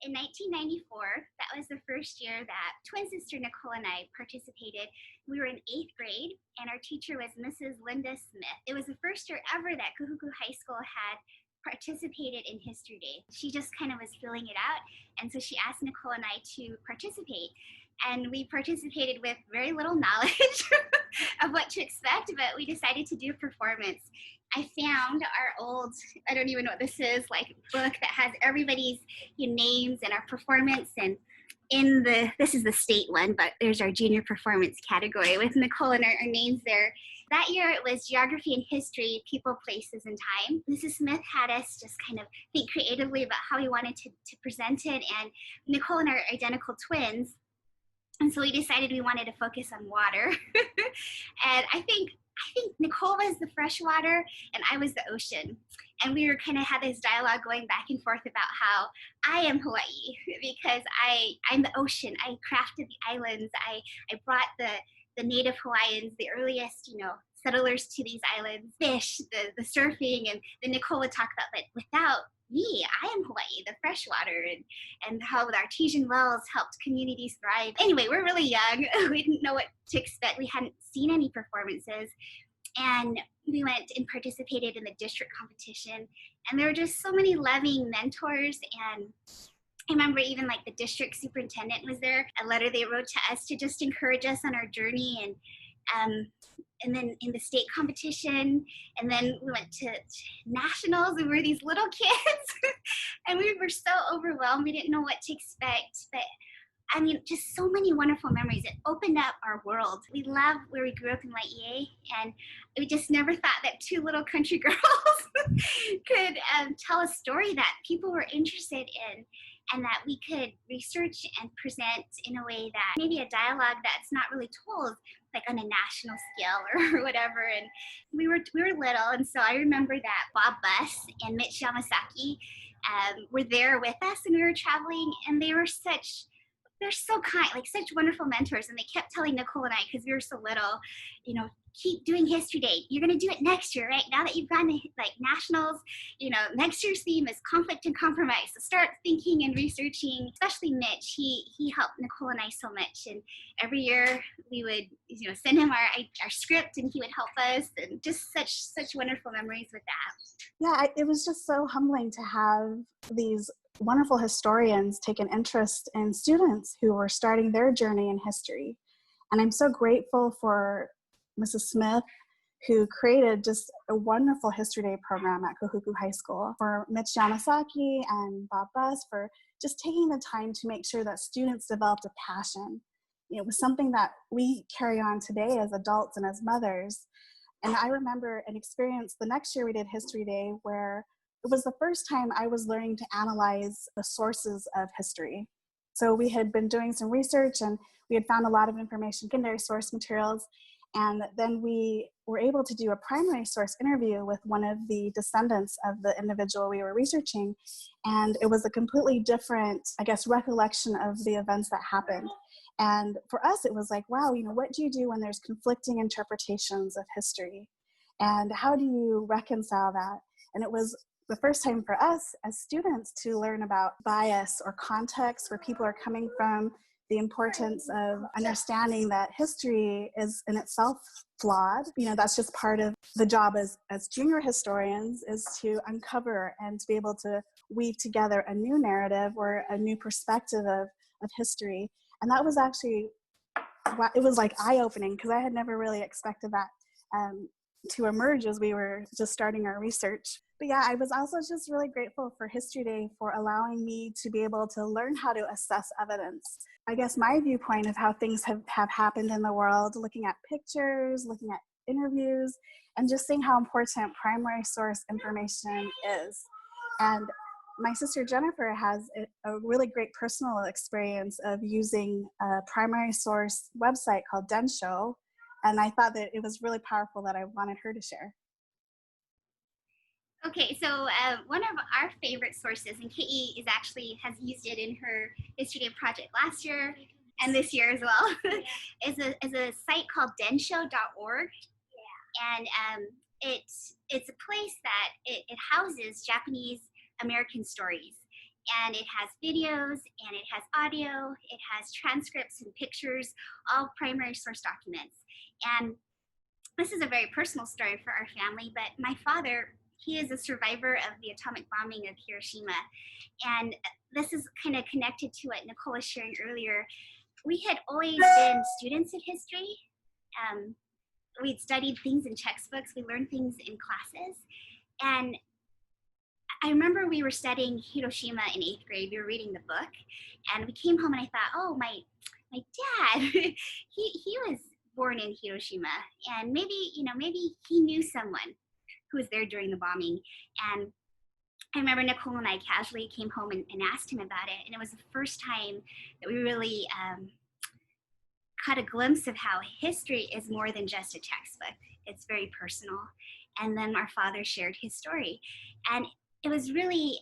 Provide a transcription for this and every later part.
In 1994, that was the first year that twin sister Nicole and I participated. We were in 8th grade, and our teacher was Mrs. Linda Smith. It was the first year ever that Kahuku High School had participated in History Day. She just kind of was filling it out, and so she asked Nicole and I to participate. And we participated with very little knowledge of what to expect, but we decided to do a performance. I found our old, I don't even know what this is, like book that has everybody's names and our performance. And this is the state one, but there's our junior performance category with Nicole and our names there. That year it was geography and history, people, places, and time. Mrs. Smith had us just kind of think creatively about how we wanted to present it. And Nicole and I are identical twins. And so we decided we wanted to focus on water. And I think Nicole was the freshwater and I was the ocean. And we were kind of had this dialogue going back and forth about how I am Hawaii because I'm the ocean. I crafted the islands. I brought the native Hawaiians, the earliest, settlers to these islands, fish, the surfing, and then Nicole would talk about that without me, I am Hawaii, the freshwater, and how the artesian wells helped communities thrive. Anyway, we're really young. We didn't know what to expect. We hadn't seen any performances. And we went and participated in the district competition. And there were just so many loving mentors. And I remember even like the district superintendent was there, a letter they wrote to us to just encourage us on our journey. And then in the state competition, and then we went to nationals. We were these little kids, and we were so overwhelmed. We didn't know what to expect, but I mean, just so many wonderful memories. It opened up our world. We love where we grew up in Hawaiʻi, and we just never thought that two little country girls could tell a story that people were interested in, and that we could research and present in a way that maybe a dialogue that's not really told like on a national scale or whatever. And we were little, and so I remember that Bob Buss and Mitch Yamasaki were there with us, and we were traveling, and they're so kind, like such wonderful mentors. And they kept telling Nicole and I, because we were so little, keep doing History Day. You're going to do it next year, right? Now that you've gone to like nationals, next year's theme is conflict and compromise. So start thinking and researching, especially Mitch. He helped Nicole and I so much. And every year we would, send him our script, and he would help us, and just such wonderful memories with that. Yeah, it was just so humbling to have these wonderful historians take an interest in students who were starting their journey in history. And I'm so grateful for Mrs. Smith, who created just a wonderful History Day program at Kahuku High School, for Mitch Yamasaki and Bob Buss for just taking the time to make sure that students developed a passion. It was something that we carry on today as adults and as mothers. And I remember an experience the next year we did History Day where it was the first time I was learning to analyze the sources of history. So we had been doing some research, and we had found a lot of information, secondary source materials, and then we were able to do a primary source interview with one of the descendants of the individual we were researching. And it was a completely different, recollection of the events that happened. And for us, it was like, wow, what do you do when there's conflicting interpretations of history? And how do you reconcile that? And it was the first time for us as students to learn about bias or context, where people are coming from, the importance of understanding that history is in itself flawed. That's just part of the job as junior historians, is to uncover and to be able to weave together a new narrative or a new perspective of history. And that was actually, it was like eye-opening, because I had never really expected that to emerge as we were just starting our research. But yeah, I was also just really grateful for History Day for allowing me to be able to learn how to assess evidence. I guess my viewpoint of how things have happened in the world, looking at pictures, looking at interviews, and just seeing how important primary source information is. And my sister Jennifer has a really great personal experience of using a primary source website called Densho, and I thought that it was really powerful that I wanted her to share. Okay, so one of our favorite sources, and Kei has used it in her History Day project last year and this year as well, is a site called densho.org. Yeah. And it's a place that it houses Japanese American stories. and it has videos and it has audio, it has transcripts and pictures, all primary source documents. And this is a very personal story for our family, but my father, he is a survivor of the atomic bombing of Hiroshima. And this is kind of connected to what Nicole was sharing earlier. We had always been students of history. We'd studied things in textbooks, we learned things in classes. And I remember we were studying Hiroshima in 8th grade. We were reading the book, and we came home and I thought, oh, my dad, he was born in Hiroshima, and maybe he knew someone who was there during the bombing. And I remember Nicole and I casually came home and asked him about it, and it was the first time that we really caught a glimpse of how history is more than just a textbook. It's very personal. And then our father shared his story, and it was really,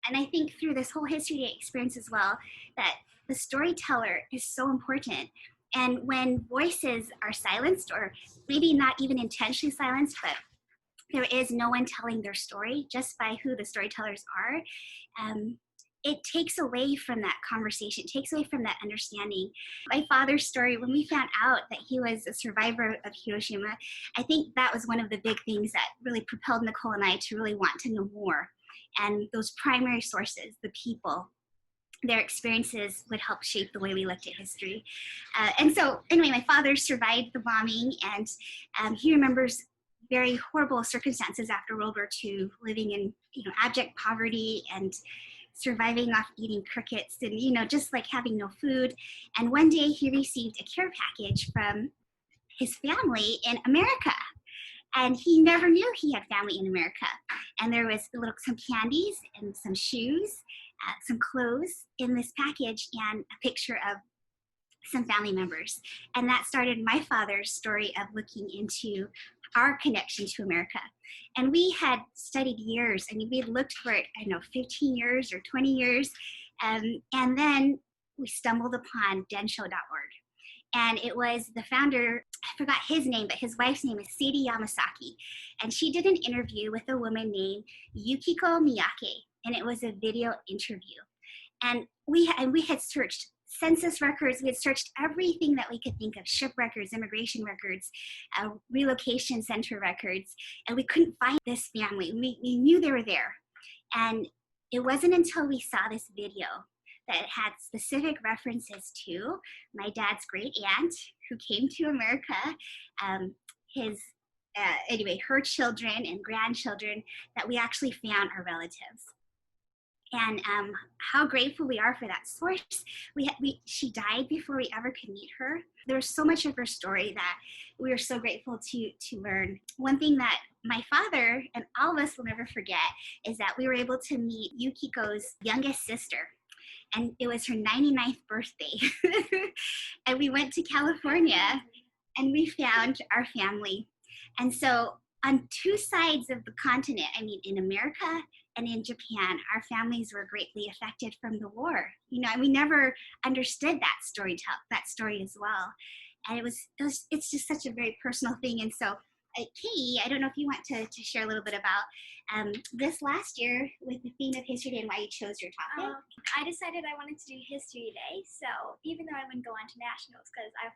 and I think through this whole History Day experience as well, that the storyteller is so important. And when voices are silenced, or maybe not even intentionally silenced, but there is no one telling their story just by who the storytellers are, it takes away from that conversation, it takes away from that understanding. My father's story, when we found out that he was a survivor of Hiroshima, I think that was one of the big things that really propelled Nicole and I to really want to know more. And those primary sources, the people, their experiences would help shape the way we looked at history. And so anyway, my father survived the bombing, and he remembers very horrible circumstances after World War II, living in abject poverty and surviving off eating crickets and just like having no food. And one day he received a care package from his family in America. And he never knew he had family in America. And there was some candies and some shoes, some clothes in this package, and a picture of some family members. And that started my father's story of looking into our connection to America. And we had studied years. I mean, we had looked for it, 15 years or 20 years. And then we stumbled upon densho.org. And it was the founder, I forgot his name, but his wife's name is Sadie Yamasaki. And she did an interview with a woman named Yukiko Miyake. And it was a video interview. And we had searched census records, we had searched everything that we could think of, ship records, immigration records, relocation center records, and we couldn't find this family. We knew they were there. And it wasn't until we saw this video that it had specific references to my dad's great aunt who came to America, her children and grandchildren, that we actually found our relatives. And how grateful we are for that source. She died before we ever could meet her. There was so much of her story that we are so grateful to learn. One thing that my father and all of us will never forget is that we were able to meet Yukiko's youngest sister. And it was her 99th birthday. And we went to California and we found our family. And so on two sides of the continent, in America and in Japan, our families were greatly affected from the war. And we never understood that story as well. And it's just such a very personal thing. And so, Katie, I don't know if you want to share a little bit about this last year with the theme of History Day and why you chose your topic. I decided I wanted to do History Day, so even though I wouldn't go on to nationals because I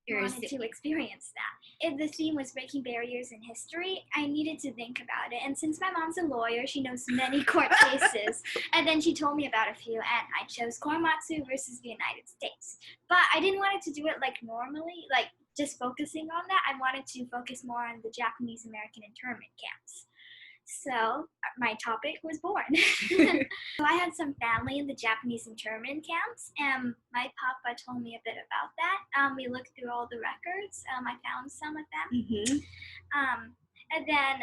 wanted to experience that. If the theme was breaking barriers in history, I needed to think about it. And since my mom's a lawyer, she knows many court cases. And then she told me about a few, and I chose Korematsu versus the United States. But I didn't want it to do it like normally, like just focusing on that. I wanted to focus more on the Japanese American internment camps. So my topic was born. So I had some family in the Japanese internment camps, and my papa told me a bit about that. We looked through all the records. I found some of them. Mm-hmm. And then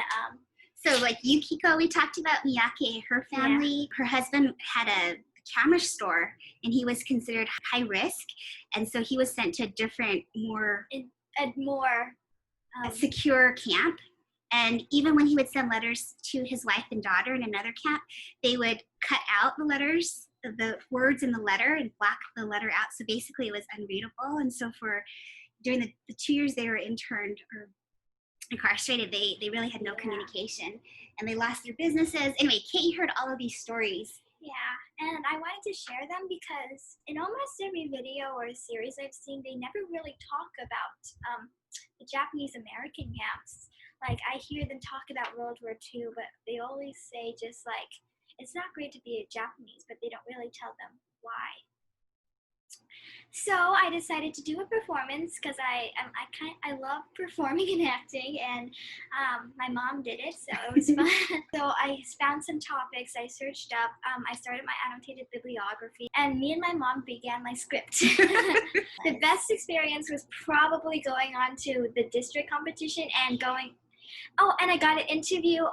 so like Yukiko, we talked about Miyake, her family. Yeah. Her husband had a camera store, and he was considered high risk, and so he was sent to a different, more secure camp. And even when he would send letters to his wife and daughter in another camp, they would cut out the letters, the words in the letter, and block the letter out. So basically it was unreadable. And so during the 2 years they were interned or incarcerated, they really had no communication, and they lost their businesses. Anyway, Katie heard all of these stories Yeah, and I wanted to share them because in almost every video or series I've seen, they never really talk about the Japanese American camps. Like, I hear them talk about World War II, but they always say just like, it's not great to be a Japanese, but they don't really tell them why. So I decided to do a performance because I love performing and acting, and my mom did it, so it was fun. So I found some topics I searched up. I started my annotated bibliography, and me and my mom began my script. The best experience was probably going on to the district competition and going. Oh, and I got to interview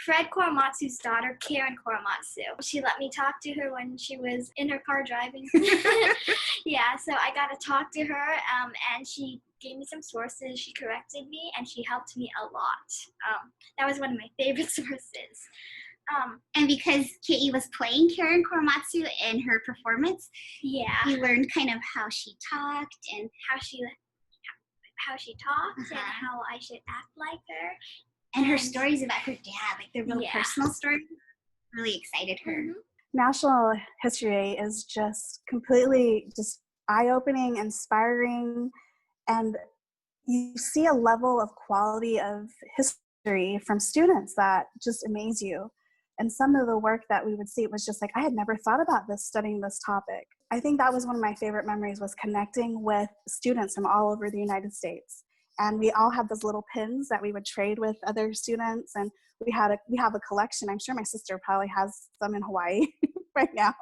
Fred Korematsu's daughter, Karen Korematsu. She let me talk to her when she was in her car driving. Yeah, so I got to talk to her, and she gave me some sources. She corrected me, and she helped me a lot. That was one of my favorite sources. And because Kei was playing Karen Korematsu in her performance, yeah, you learned kind of how she talked and how she talked and how I should act like her. And her stories about her dad, like the real personal stories, really excited her. Mm-hmm. National History Day is just completely just eye-opening, inspiring, and you see a level of quality of history from students that just amaze you. And some of the work that we would see, it was just like, I had never thought about this studying this topic. I think that was one of my favorite memories, was connecting with students from all over the United States. And we all had those little pins that we would trade with other students. And we have a collection. I'm sure my sister probably has some in Hawaii right now.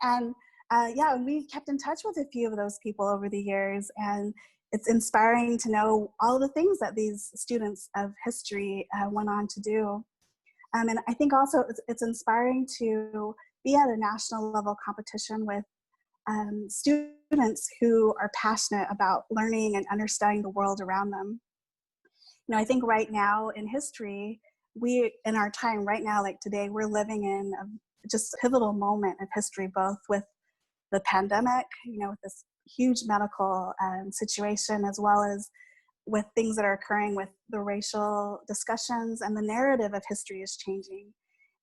And we kept in touch with a few of those people over the years. And it's inspiring to know all the things that these students of history went on to do. And I think also it's inspiring to be at a national level competition with students who are passionate about learning and understanding the world around them. You know, I think right now in history, in our time right now, like today, we're living in a just pivotal moment of history, both with the pandemic, you know, with this huge medical situation, as well as with things that are occurring with the racial discussions, and the narrative of history is changing.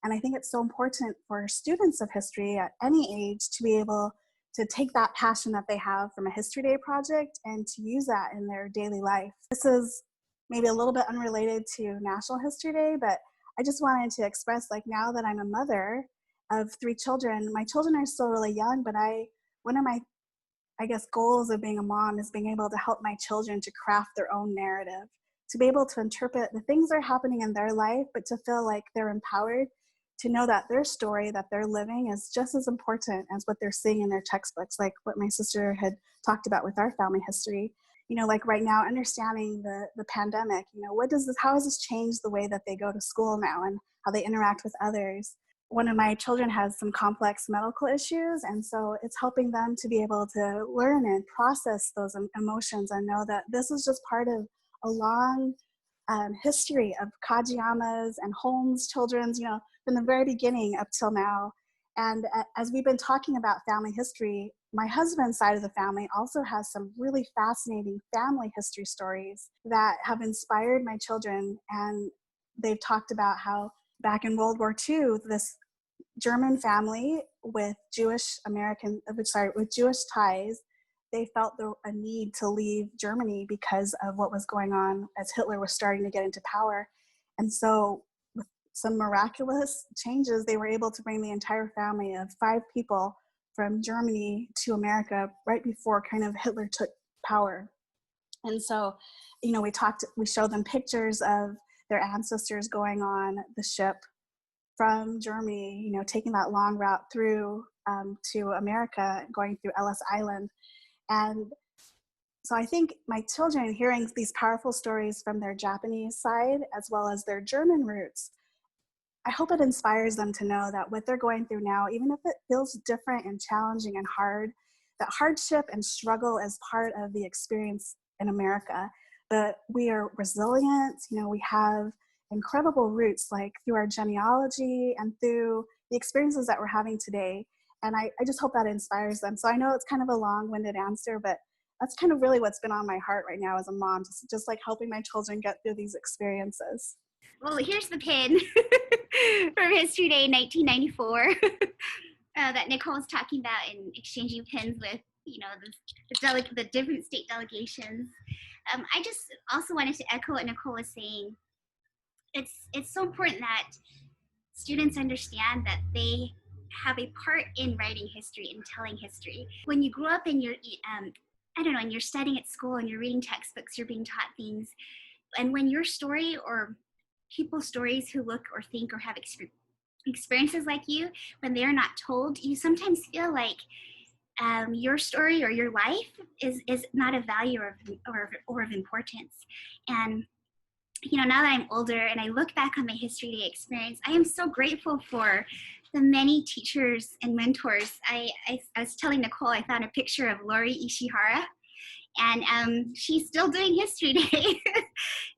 And I think it's so important for students of history at any age to be able to take that passion that they have from a History Day project and to use that in their daily life. This is maybe a little bit unrelated to National History Day, but I just wanted to express, like, now that I'm a mother of 3 children, my children are still really young, but one of my goals of being a mom is being able to help my children to craft their own narrative, to be able to interpret the things that are happening in their life, but to feel like they're empowered to know that their story that they're living is just as important as what they're seeing in their textbooks, like what my sister had talked about with our family history. You know, like right now, understanding the pandemic, you know, how has this changed the way that they go to school now and how they interact with others? One of my children has some complex medical issues, and so it's helping them to be able to learn and process those emotions and know that this is just part of a long history of Kajiyama's and Holmes' children's, you know, from the very beginning up till now. And as we've been talking about family history, my husband's side of the family also has some really fascinating family history stories that have inspired my children. And they've talked about how back in World War II, this German family with Jewish ties, they felt a need to leave Germany because of what was going on as Hitler was starting to get into power. And so with some miraculous changes, they were able to bring the entire family of 5 people from Germany to America right before kind of Hitler took power. And so, you know, we showed them pictures of their ancestors going on the ship from Germany, you know, taking that long route through to America, going through Ellis Island. And so I think my children, hearing these powerful stories from their Japanese side as well as their German roots, I hope it inspires them to know that what they're going through now, even if it feels different and challenging and hard, that hardship and struggle is part of the experience in America. But we are resilient, you know, we have incredible roots, like through our genealogy and through the experiences that we're having today. And I just hope that inspires them. So I know it's kind of a long-winded answer, but that's kind of really what's been on my heart right now as a mom, just like helping my children get through these experiences. Well, here's the pin from History Day 1994 that Nicole was talking about in exchanging pins with, the different state delegations. I just also wanted to echo what Nicole was saying. It's so important that students understand that they have a part in writing history and telling history. When you grow up and you're, and you're studying at school and you're reading textbooks, you're being taught things, and when your story or people's stories who look or think or have experiences like you, when they're not told, you sometimes feel like your story or your life is not of value or of importance. And now that I'm older and I look back on my History Day experience, I am so grateful for the many teachers and mentors. I was telling Nicole, I found a picture of Lori Ishihara, and she's still doing History Day.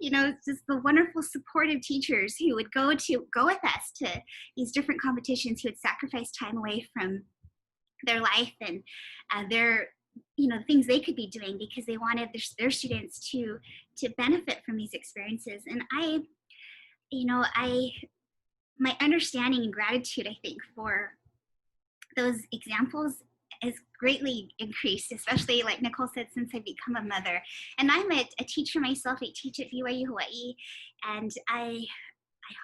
It's just the wonderful supportive teachers who would go with us to these different competitions, who would sacrifice time away from their life and their things they could be doing because they wanted their students to benefit from these experiences. And my understanding and gratitude, I think, for those examples is greatly increased, especially like Nicole said, since I've become a mother. And I'm a teacher myself. I teach at BYU Hawaii, and I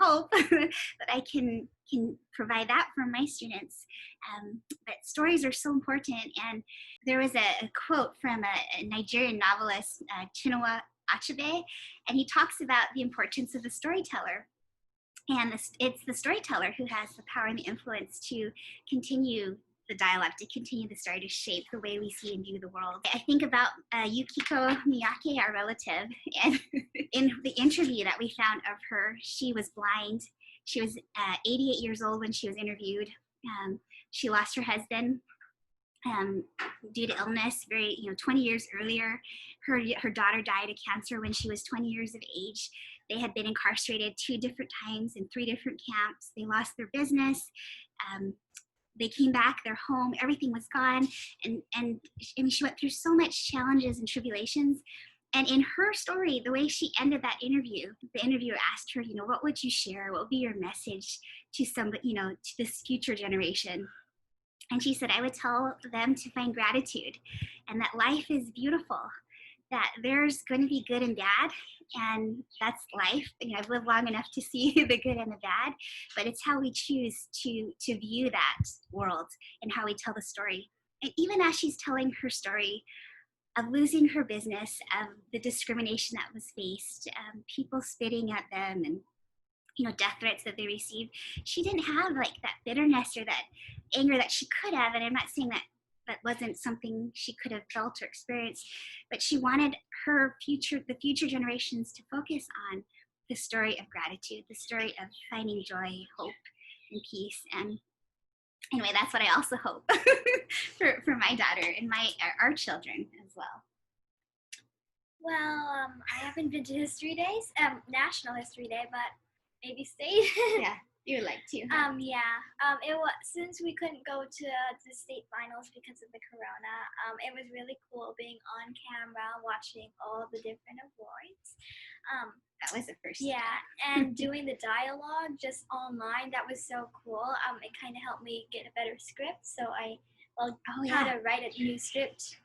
hope that I can provide that for my students. But stories are so important. And there was a quote from a Nigerian novelist, Chinua Achebe, and he talks about the importance of the storyteller. And it's the storyteller who has the power and the influence to continue the dialogue, to continue the story, to shape the way we see and view the world. I think about Yukiko Miyake, our relative, and in the interview that we found of her, she was blind. She was 88 years old when she was interviewed. She lost her husband due to illness 20 years earlier. Her daughter died of cancer when she was 20 years of age. They had been incarcerated 2 different times in 3 different camps. They lost their business. They came back, their home, everything was gone. And she went through so much challenges and tribulations. And in her story, the way she ended that interview, the interviewer asked her, what would you share? What would be your message to somebody, to this future generation? And she said, I would tell them to find gratitude and that life is beautiful, that there's going to be good and bad, and that's life. I've lived long enough to see the good and the bad, but it's how we choose to view that world and how we tell the story. And even as she's telling her story of losing her business, of the discrimination that was faced, people spitting at them, and death threats that they received, she didn't have like that bitterness or that anger that she could have. And I'm not saying that wasn't something she could have felt or experienced, but she wanted the future generations to focus on the story of gratitude, the story of finding joy, hope, and peace. And anyway, that's what I also hope for my daughter and our children as well. Well, I haven't been to History Days, National History Day, but maybe state. Yeah, you would like to. It was, since we couldn't go to the state finals because of the corona. It was really cool being on camera, watching all the different awards. That was the first. Yeah, and doing the dialogue just online, that was so cool. It kind of helped me get a better script, so I how to write a new script.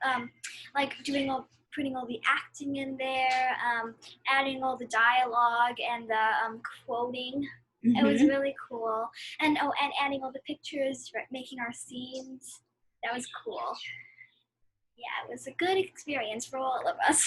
Like putting all the acting in there, adding all the dialogue and the quoting. Mm-hmm. It was really cool. And adding all the pictures, making our scenes. That was cool. Yeah, it was a good experience for all of us.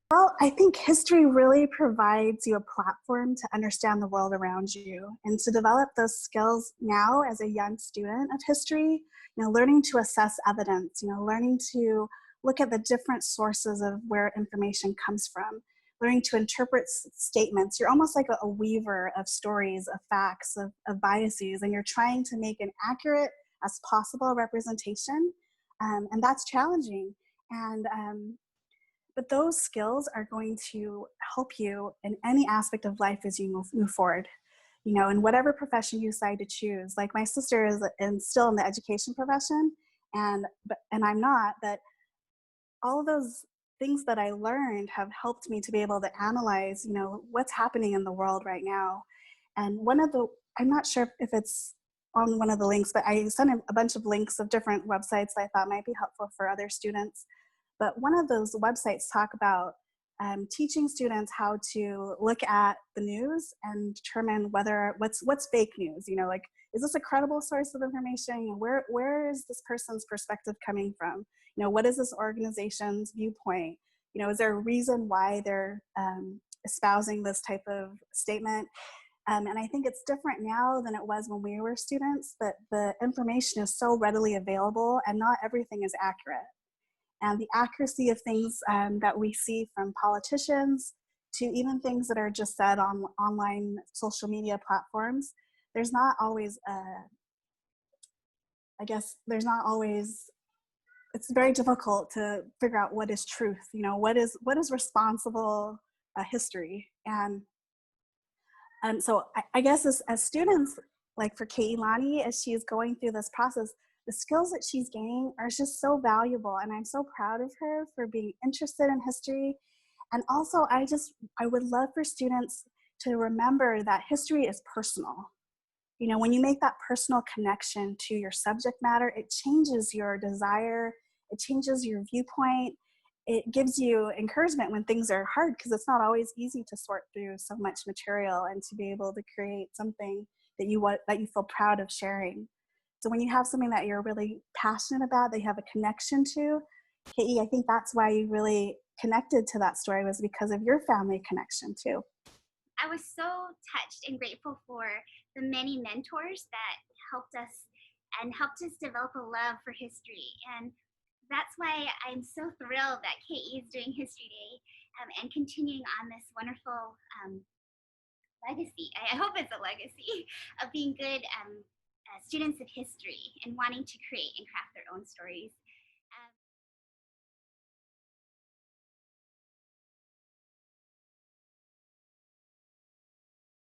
Well, I think history really provides you a platform to understand the world around you and to develop those skills now as a young student of history, learning to assess evidence, learning to look at the different sources of where information comes from, learning to interpret statements. You're almost like a weaver of stories, of facts, of biases, and you're trying to make an accurate as possible representation, and that's challenging. But those skills are going to help you in any aspect of life as you move forward, in whatever profession you decide to choose. Like my sister is still in the education profession, and I'm not, but all of those things that I learned have helped me to be able to analyze, what's happening in the world right now. And I'm not sure if it's on one of the links, but I sent a bunch of links of different websites that I thought might be helpful for other students. But one of those websites talk about teaching students how to look at the news and determine what's fake news. Like, is this a credible source of information? Where is this person's perspective coming from? What is this organization's viewpoint? Is there a reason why they're espousing this type of statement? And I think it's different now than it was when we were students, but the information is so readily available and not everything is accurate. And the accuracy of things that we see from politicians to even things that are just said on online social media platforms, there's not always, it's very difficult to figure out what is truth, what is responsible history. And so I guess as students, like for Keilani, as she's going through this process, the skills that she's gaining are just so valuable. And I'm so proud of her for being interested in history. And also, I would love for students to remember that history is personal. When you make that personal connection to your subject matter, it changes your desire, it changes your viewpoint, it gives you encouragement when things are hard, because it's not always easy to sort through so much material and to be able to create something that you feel proud of sharing. So when you have something that you're really passionate about, that you have a connection to, Katie, I think that's why you really connected to that story, was because of your family connection too. I was so touched and grateful for the many mentors that helped us develop a love for history. And that's why I'm so thrilled that KE is doing History Day and continuing on this wonderful legacy. I hope it's a legacy of being good students of history and wanting to create and craft their own stories.